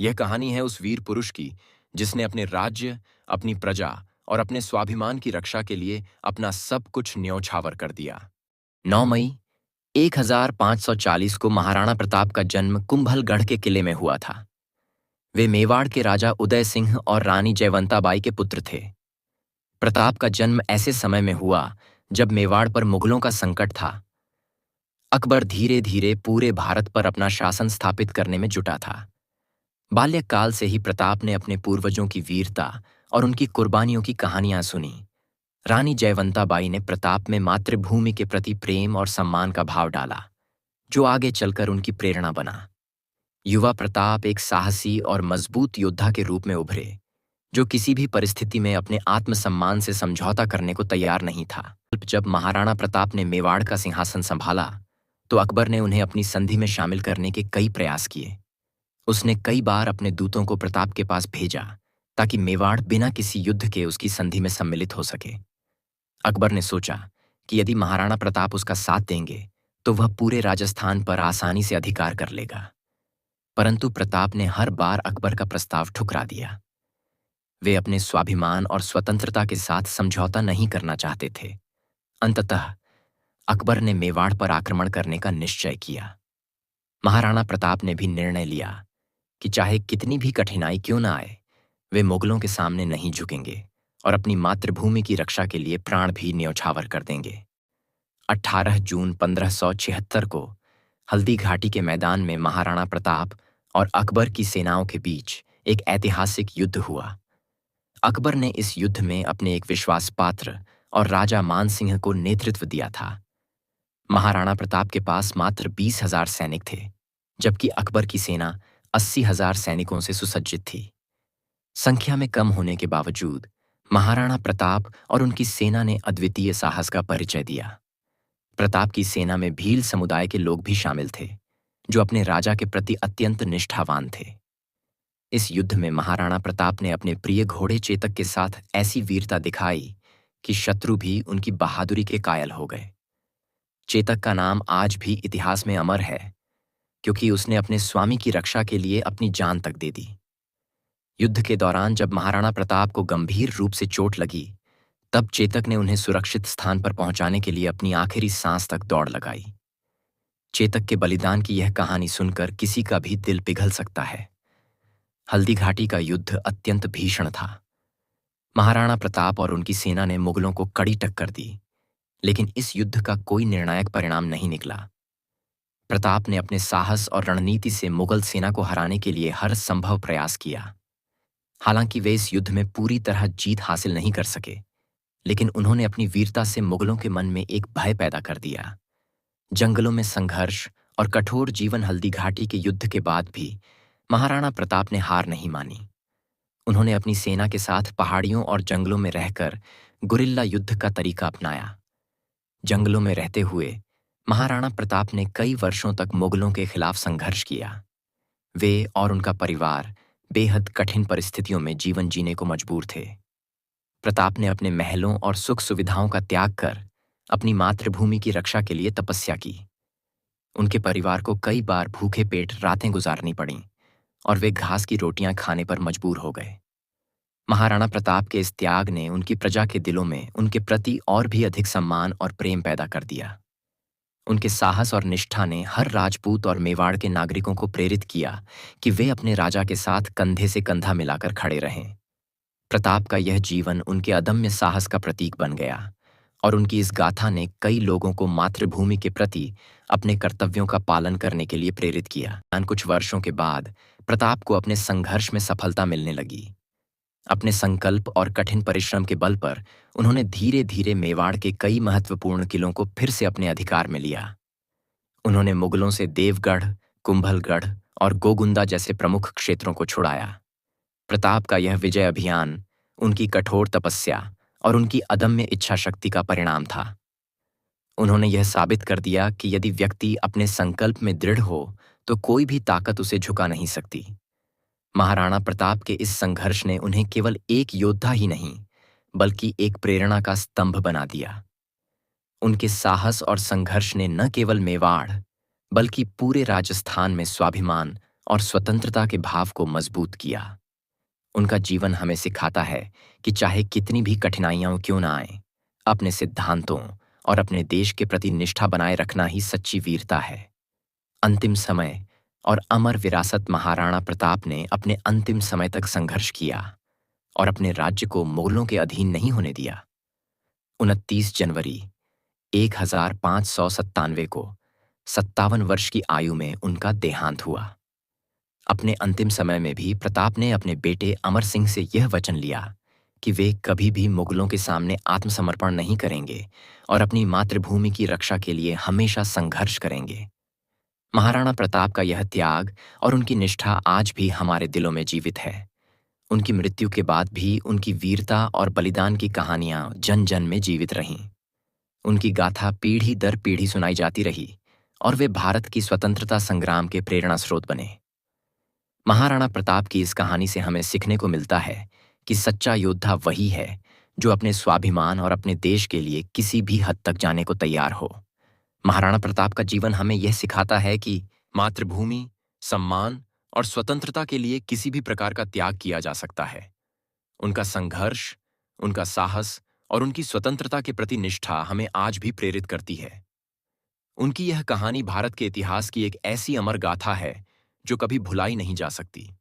यह कहानी है उस वीर पुरुष की जिसने अपने राज्य, अपनी प्रजा और अपने स्वाभिमान की रक्षा के लिए अपना सब कुछ न्यौछावर कर दिया। 9 मई 1540 को महाराणा प्रताप का जन्म कुंभलगढ़ के किले में हुआ था। वे मेवाड़ के राजा उदय सिंह और रानी जयवंताबाई के पुत्र थे। प्रताप का जन्म ऐसे समय में हुआ जब मेवाड़ पर मुगलों का संकट था। अकबर धीरे धीरे पूरे भारत पर अपना शासन स्थापित करने में जुटा था। बाल्यकाल से ही प्रताप ने अपने पूर्वजों की वीरता और उनकी कुर्बानियों की कहानियां सुनी। रानी जयवंताबाई ने प्रताप में मातृभूमि के प्रति प्रेम और सम्मान का भाव डाला, जो आगे चलकर उनकी प्रेरणा बना। युवा प्रताप एक साहसी और मजबूत योद्धा के रूप में उभरे, जो किसी भी परिस्थिति में अपने आत्मसम्मान से समझौता करने को तैयार नहीं था। जब महाराणा प्रताप ने मेवाड़ का सिंहासन संभाला, तो अकबर ने उन्हें अपनी संधि में शामिल करने के कई प्रयास किए। उसने कई बार अपने दूतों को प्रताप के पास भेजा ताकि मेवाड़ बिना किसी युद्ध के उसकी संधि में सम्मिलित हो सके। अकबर ने सोचा कि यदि महाराणा प्रताप उसका साथ देंगे तो वह पूरे राजस्थान पर आसानी से अधिकार कर लेगा। परंतु प्रताप ने हर बार अकबर का प्रस्ताव ठुकरा दिया। वे अपने स्वाभिमान और स्वतंत्रता के साथ समझौता नहीं करना चाहते थे। अंततः अकबर ने मेवाड़ पर आक्रमण करने का निश्चय किया। महाराणा प्रताप ने भी निर्णय लिया कि चाहे कितनी भी कठिनाई क्यों न आए, वे मुगलों के सामने नहीं झुकेंगे और अपनी मातृभूमि की रक्षा के लिए प्राण भी न्यौछावर कर देंगे। 18 जून 1576 को हल्दी घाटी के मैदान में महाराणा प्रताप और अकबर की सेनाओं के बीच एक ऐतिहासिक युद्ध हुआ। अकबर ने इस युद्ध में अपने एक विश्वास पात्र और राजा मान सिंह को नेतृत्व दिया था। महाराणा प्रताप के पास मात्र 20,000 सैनिक थे, जबकि अकबर की सेना 80,000 सैनिकों से सुसज्जित थी। संख्या में कम होने के बावजूद महाराणा प्रताप और उनकी सेना ने अद्वितीय साहस का परिचय दिया। प्रताप की सेना में भील समुदाय के लोग भी शामिल थे, जो अपने राजा के प्रति अत्यंत निष्ठावान थे। इस युद्ध में महाराणा प्रताप ने अपने प्रिय घोड़े चेतक के साथ ऐसी वीरता दिखाई कि शत्रु भी उनकी बहादुरी के कायल हो गए। चेतक का नाम आज भी इतिहास में अमर है, क्योंकि उसने अपने स्वामी की रक्षा के लिए अपनी जान तक दे दी। युद्ध के दौरान जब महाराणा प्रताप को गंभीर रूप से चोट लगी, तब चेतक ने उन्हें सुरक्षित स्थान पर पहुंचाने के लिए अपनी आखिरी सांस तक दौड़ लगाई। चेतक के बलिदान की यह कहानी सुनकर किसी का भी दिल पिघल सकता है। हल्दी घाटी का युद्ध अत्यंत भीषण था। महाराणा प्रताप और उनकी सेना ने मुगलों को कड़ी टक्कर दी, लेकिन इस युद्ध का कोई निर्णायक परिणाम नहीं निकला। प्रताप ने अपने साहस और रणनीति से मुगल सेना को हराने के लिए हर संभव प्रयास किया। हालांकि वे इस युद्ध में पूरी तरह जीत हासिल नहीं कर सके, लेकिन उन्होंने अपनी वीरता से मुगलों के मन में एक भय पैदा कर दिया। जंगलों में संघर्ष और कठोर जीवन हल्दी घाटी के युद्ध के बाद भी महाराणा प्रताप ने हार नहीं मानी। उन्होंने अपनी सेना के साथ पहाड़ियों और जंगलों में रहकर गुरिल्ला युद्ध का तरीका अपनाया। जंगलों में रहते हुए महाराणा प्रताप ने कई वर्षों तक मुगलों के खिलाफ संघर्ष किया। वे और उनका परिवार बेहद कठिन परिस्थितियों में जीवन जीने को मजबूर थे। प्रताप ने अपने महलों और सुख सुविधाओं का त्याग कर अपनी मातृभूमि की रक्षा के लिए तपस्या की। उनके परिवार को कई बार भूखे पेट रातें गुजारनी पड़ीं और वे घास की रोटियां खाने पर मजबूर हो गए। महाराणा प्रताप के इस त्याग ने उनकी प्रजा के दिलों में उनके प्रति और भी अधिक सम्मान और प्रेम पैदा कर दिया। उनके साहस और निष्ठा ने हर राजपूत और मेवाड़ के नागरिकों को प्रेरित किया कि वे अपने राजा के साथ कंधे से कंधा मिलाकर खड़े रहें। प्रताप का यह जीवन उनके अदम्य साहस का प्रतीक बन गया और उनकी इस गाथा ने कई लोगों को मातृभूमि के प्रति अपने कर्तव्यों का पालन करने के लिए प्रेरित किया। कुछ वर्षों के बाद प्रताप को अपने संघर्ष में सफलता मिलने लगी। अपने संकल्प और कठिन परिश्रम के बल पर उन्होंने धीरे धीरे मेवाड़ के कई महत्वपूर्ण किलों को फिर से अपने अधिकार में लिया। उन्होंने मुगलों से देवगढ़, कुंभलगढ़ और गोगुंदा जैसे प्रमुख क्षेत्रों को छुड़ाया। प्रताप का यह विजय अभियान उनकी कठोर तपस्या और उनकी अदम्य इच्छा शक्ति का परिणाम था। उन्होंने यह साबित कर दिया कि यदि व्यक्ति अपने संकल्प में दृढ़ हो तो कोई भी ताकत उसे झुका नहीं सकती। महाराणा प्रताप के इस संघर्ष ने उन्हें केवल एक योद्धा ही नहीं, बल्कि एक प्रेरणा का स्तंभ बना दिया। उनके साहस और संघर्ष ने न केवल मेवाड़, बल्कि पूरे राजस्थान में स्वाभिमान और स्वतंत्रता के भाव को मजबूत किया। उनका जीवन हमें सिखाता है कि चाहे कितनी भी कठिनाइयां क्यों ना आए, अपने सिद्धांतों और अपने देश के प्रति निष्ठा बनाए रखना ही सच्ची वीरता है। अंतिम समय और अमर विरासत। महाराणा प्रताप ने अपने अंतिम समय तक संघर्ष किया और अपने राज्य को मुगलों के अधीन नहीं होने दिया। 29 जनवरी 1597 को 57 वर्ष की आयु में उनका देहांत हुआ। अपने अंतिम समय में भी प्रताप ने अपने बेटे अमर सिंह से यह वचन लिया कि वे कभी भी मुगलों के सामने आत्मसमर्पण नहीं करेंगे और अपनी मातृभूमि की रक्षा के लिए हमेशा संघर्ष करेंगे। महाराणा प्रताप का यह त्याग और उनकी निष्ठा आज भी हमारे दिलों में जीवित है। उनकी मृत्यु के बाद भी उनकी वीरता और बलिदान की कहानियां जन जन में जीवित रहीं। उनकी गाथा पीढ़ी दर पीढ़ी सुनाई जाती रही और वे भारत की स्वतंत्रता संग्राम के प्रेरणा स्रोत बने। महाराणा प्रताप की इस कहानी से हमें सीखने को मिलता है कि सच्चा योद्धा वही है जो अपने स्वाभिमान और अपने देश के लिए किसी भी हद तक जाने को तैयार हो। महाराणा प्रताप का जीवन हमें यह सिखाता है कि मातृभूमि, सम्मान और स्वतंत्रता के लिए किसी भी प्रकार का त्याग किया जा सकता है। उनका संघर्ष, उनका साहस और उनकी स्वतंत्रता के प्रति निष्ठा हमें आज भी प्रेरित करती है। उनकी यह कहानी भारत के इतिहास की एक ऐसी अमर गाथा है जो कभी भुलाई नहीं जा सकती।